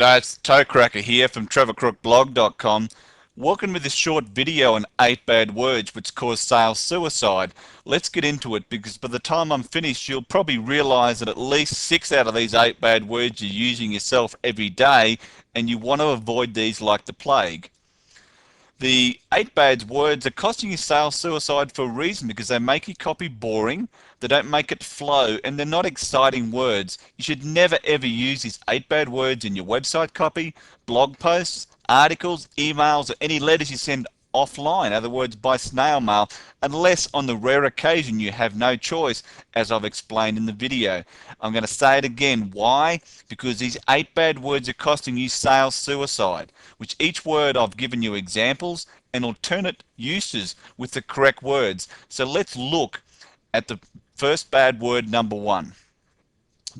That's Toe Cracker here from TrevorCrookBlog.com. Welcome to this short video on 8 bad words which cause sales suicide. Let's get into it because by the time I'm finished you'll probably realize that at least 6 out of these 8 bad words you're using yourself every day, and you want to avoid these like the plague. The 8 bad words are costing you sales suicide for a reason, because they make your copy boring, they don't make it flow, and they're not exciting words. You should never ever use these 8 bad words in your website copy, blog posts, articles, emails, or any letters you send offline, in other words by snail mail, unless on the rare occasion you have no choice, as I've explained in the video. I'm going to say it again. Why? Because these 8 bad words are costing you sales suicide, which each word I've given you examples and alternate uses with the correct words. So let's look at the first bad word, number 1.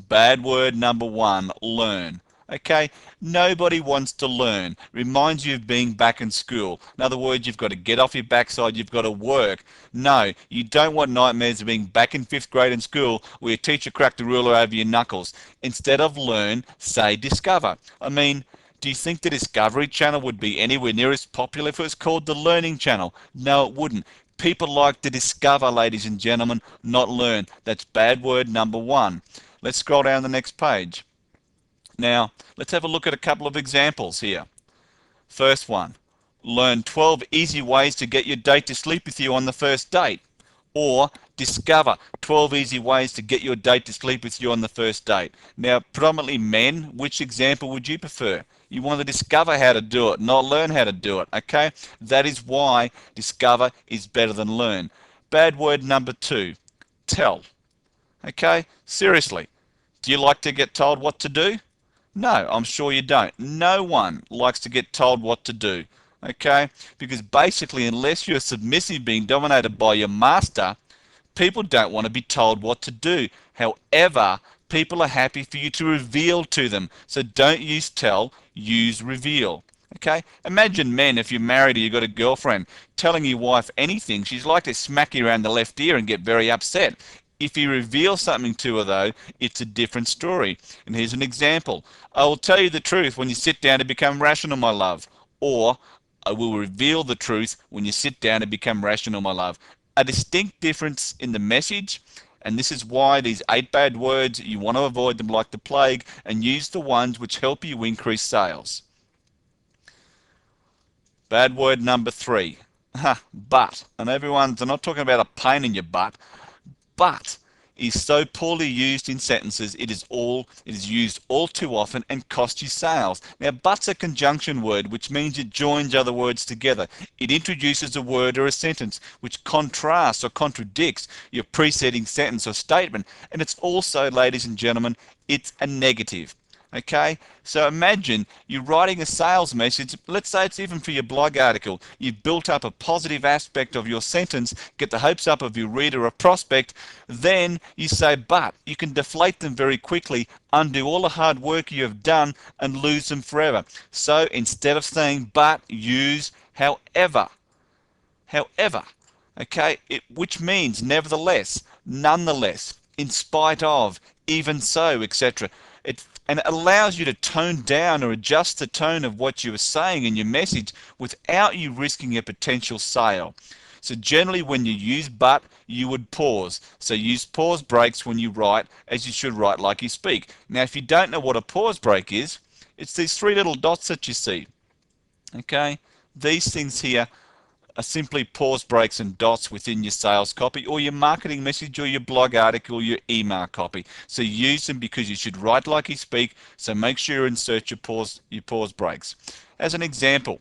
Bad word number 1, learn. Okay, nobody wants to learn. Reminds you of being back in school. In other words, you've got to get off your backside, you've got to work. No, you don't want nightmares of being back in 5th grade in school where your teacher cracked the ruler over your knuckles. Instead of learn, say discover. I mean, do you think the Discovery Channel would be anywhere near as popular if it was called the Learning Channel? No, it wouldn't. People like to discover, ladies and gentlemen, not learn. That's bad word number 1. Let's scroll down the next page. Now, let's have a look at a couple of examples here. First one, learn 12 easy ways to get your date to sleep with you on the first date. Or discover 12 easy ways to get your date to sleep with you on the first date. Now, predominantly men, which example would you prefer? You want to discover how to do it, not learn how to do it, okay? That is why discover is better than learn. Bad word number 2, tell. Okay, seriously, do you like to get told what to do? No, I'm sure you don't. No one likes to get told what to do, okay? Because basically, unless you're submissive, being dominated by your master, people don't want to be told what to do. However, people are happy for you to reveal to them. So don't use tell, use reveal. Okay? Imagine men, if you're married or you've got a girlfriend, telling your wife anything, she's like to smack you around the left ear and get very upset. If you reveal something to her, though, it's a different story. And here's an example. I will tell you the truth when you sit down to become rational, my love. Or, I will reveal the truth when you sit down to become rational, my love. A distinct difference in the message, and this is why these 8 bad words, you want to avoid them like the plague and use the ones which help you increase sales. Bad word number 3, but. And I'm not talking about a pain in your butt. But is so poorly used in sentences, it is used all too often and costs you sales. Now, but's a conjunction word, which means it joins other words together. It introduces a word or a sentence which contrasts or contradicts your preceding sentence or statement, and it's also, ladies and gentlemen, it's a negative. Okay, so imagine you're writing a sales message. Let's say it's even for your blog article. You've built up a positive aspect of your sentence, get the hopes up of your reader or prospect. Then you say but. You can deflate them very quickly, undo all the hard work you have done, and lose them forever. So instead of saying but, use however. However, okay, which means nevertheless, nonetheless, in spite of, even so, etc. And it allows you to tone down or adjust the tone of what you are saying in your message without you risking a potential sale. So generally when you use but, you would pause. So use pause breaks when you write, as you should write like you speak. Now if you don't know what a pause break is, it's these 3 little dots that you see. Okay, these things here are simply pause breaks and dots within your sales copy or your marketing message or your blog article or your email copy. So use them because you should write like you speak, so make sure you insert your pause breaks. As an example,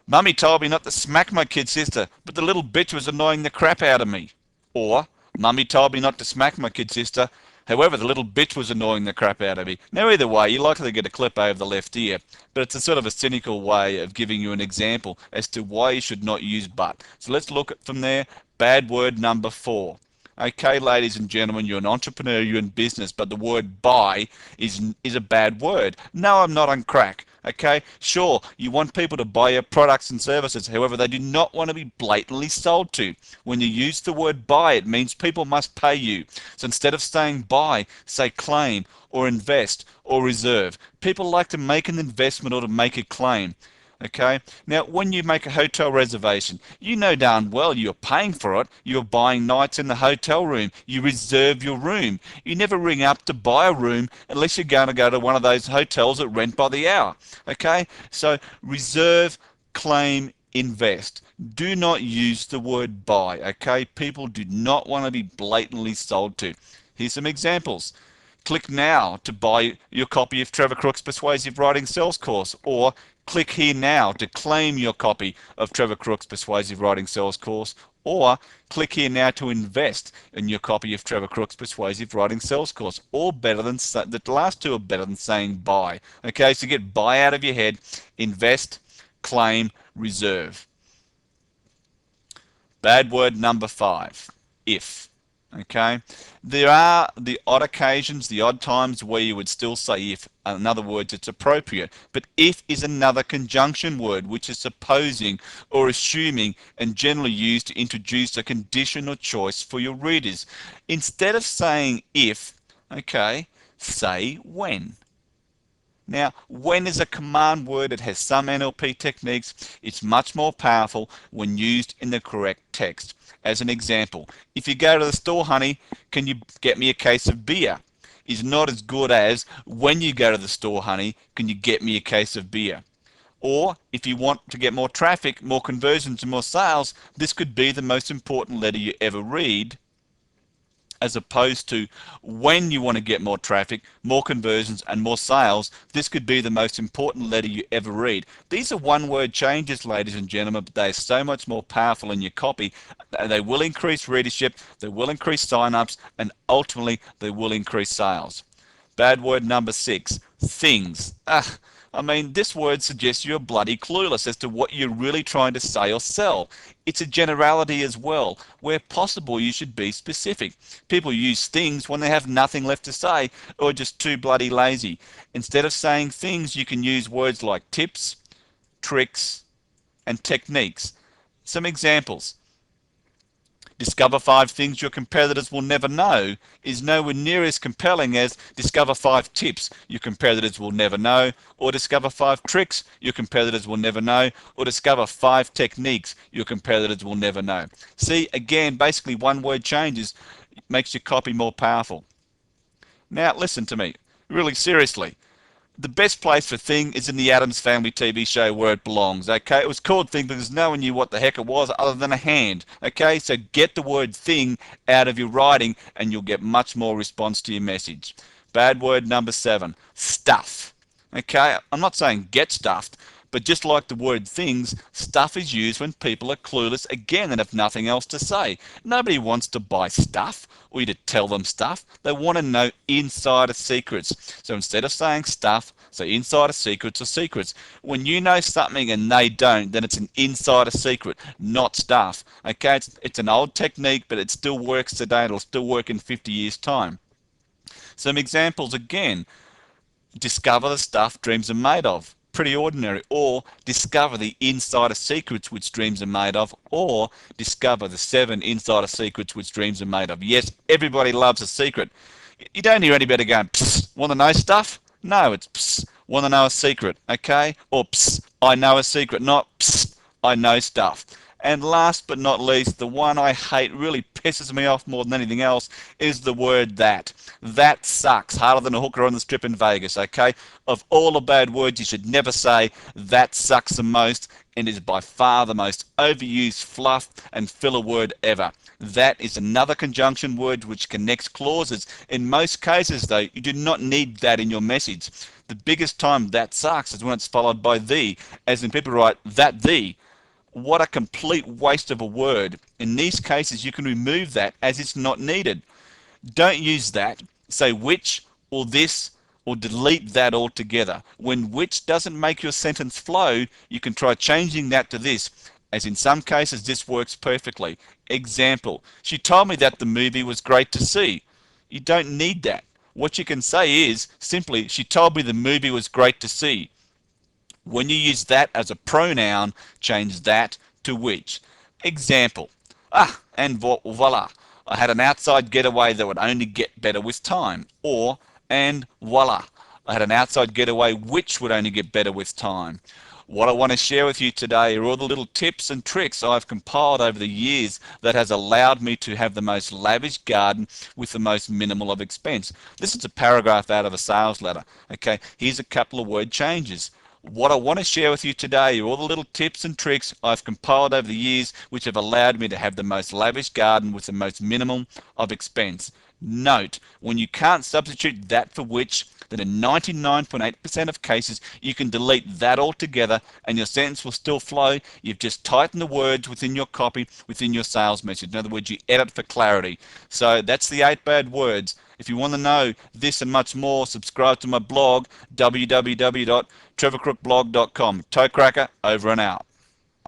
Mummy told me not to smack my kid sister, but the little bitch was annoying the crap out of me. Or, Mummy told me not to smack my kid sister, however, the little bitch was annoying the crap out of me. Now, either way, you're likely to get a clip over the left ear, but it's a sort of a cynical way of giving you an example as to why you should not use but. So let's look at from there. Bad word number 4. Okay, ladies and gentlemen, you're an entrepreneur, you're in business, but the word buy is a bad word. No, I'm not on crack. Okay, sure, you want people to buy your products and services, however, they do not want to be blatantly sold to. When you use the word buy, it means people must pay you. So instead of saying buy, say claim or invest or reserve. People like to make an investment or to make a claim. Okay, now when you make a hotel reservation, you know darn well you're paying for it. You're buying nights in the hotel room. You reserve your room. You never ring up to buy a room unless you're going to go to one of those hotels that rent by the hour. Okay, so reserve, claim, invest. Do not use the word buy. Okay, people do not want to be blatantly sold to. Here's some examples. Click now to buy your copy of Trevor Crook's Persuasive Writing Sales course, or click here now to claim your copy of Trevor Crook's Persuasive Writing Sales course, or click here now to invest in your copy of Trevor Crook's Persuasive Writing Sales course. All better than the last two are better than saying buy. Okay, so get buy out of your head, invest, claim, reserve. Bad word number 5, if. Okay, there are the odd occasions, the odd times where you would still say if. In other words, it's appropriate. But if is another conjunction word which is supposing or assuming and generally used to introduce a condition or choice for your readers. Instead of saying if, okay, say when. Now, when is a command word that has some NLP techniques. It's much more powerful when used in the correct text. As an example, if you go to the store, honey, can you get me a case of beer? Is not as good as when you go to the store, honey, can you get me a case of beer? Or if you want to get more traffic, more conversions, and more sales, this could be the most important letter you ever read, as opposed to when you want to get more traffic, more conversions, and more sales. This could be the most important letter you ever read. These are one-word changes, ladies and gentlemen, but they are so much more powerful in your copy. They will increase readership, they will increase sign-ups, and ultimately they will increase sales. Bad word number 6, things. I mean, this word suggests you're bloody clueless as to what you're really trying to say or sell. It's a generality as well. Where possible, you should be specific. People use things when they have nothing left to say or are just too bloody lazy. Instead of saying things, you can use words like tips, tricks, and techniques. Some examples. Discover 5 things your competitors will never know is nowhere near as compelling as discover 5 tips your competitors will never know, or discover 5 tricks your competitors will never know, or discover 5 techniques your competitors will never know. See, again, basically one word changes makes your copy more powerful. Now, listen to me, really seriously. The best place for thing is in the Addams Family TV show where it belongs, okay? It was called thing because no one knew what the heck it was other than a hand, okay? So get the word thing out of your writing and you'll get much more response to your message. Bad word number 7, stuff. Okay, I'm not saying get stuffed, but just like the word things, stuff is used when people are clueless again and have nothing else to say. Nobody wants to buy stuff or you to tell them stuff. They want to know insider secrets. So instead of saying stuff, say insider secrets or secrets. When you know something and they don't, then it's an insider secret, not stuff. Okay, it's an old technique, but it still works today. It'll still work in 50 years' time. Some examples again. Discover the stuff dreams are made of. Pretty ordinary. Or discover the insider secrets which dreams are made of. Or discover the 7 insider secrets which dreams are made of. Yes, everybody loves a secret. You don't hear anybody going, psst, want to know stuff? No, it's psst, want to know a secret, okay? Or psst, I know a secret, not psst, I know stuff. And last but not least, the one I hate, really pisses me off more than anything else, is the word that. That sucks. Harder than a hooker on the strip in Vegas, okay? Of all the bad words you should never say, that sucks the most and is by far the most overused fluff and filler word ever. That is another conjunction word which connects clauses. In most cases, though, you do not need that in your message. The biggest time that sucks is when it's followed by the, as in people write, that the. What a complete waste of a word. In these cases, you can remove that as it's not needed. Don't use that. Say which or this or delete that altogether. When which doesn't make your sentence flow, you can try changing that to this, as in some cases this works perfectly. Example, she told me that the movie was great to see. You don't need that. What you can say is simply, she told me the movie was great to see. When you use that as a pronoun, change that to which. Example, and voila, I had an outside getaway that would only get better with time. Or, and voila, I had an outside getaway which would only get better with time. What I want to share with you today are all the little tips and tricks I've compiled over the years that has allowed me to have the most lavish garden with the most minimal of expense. This is a paragraph out of a sales letter. Okay, here's a couple of word changes. What I want to share with you today are all the little tips and tricks I've compiled over the years which have allowed me to have the most lavish garden with the most minimum of expense. Note, when you can't substitute that for which, then in 99.8% of cases you can delete that altogether and your sentence will still flow. You've just tightened the words within your copy, within your sales message. In other words, you edit for clarity. So that's the 8 bad words. If you want to know this and much more, subscribe to my blog, www.trevorcrookblog.com. Toe cracker, over and out.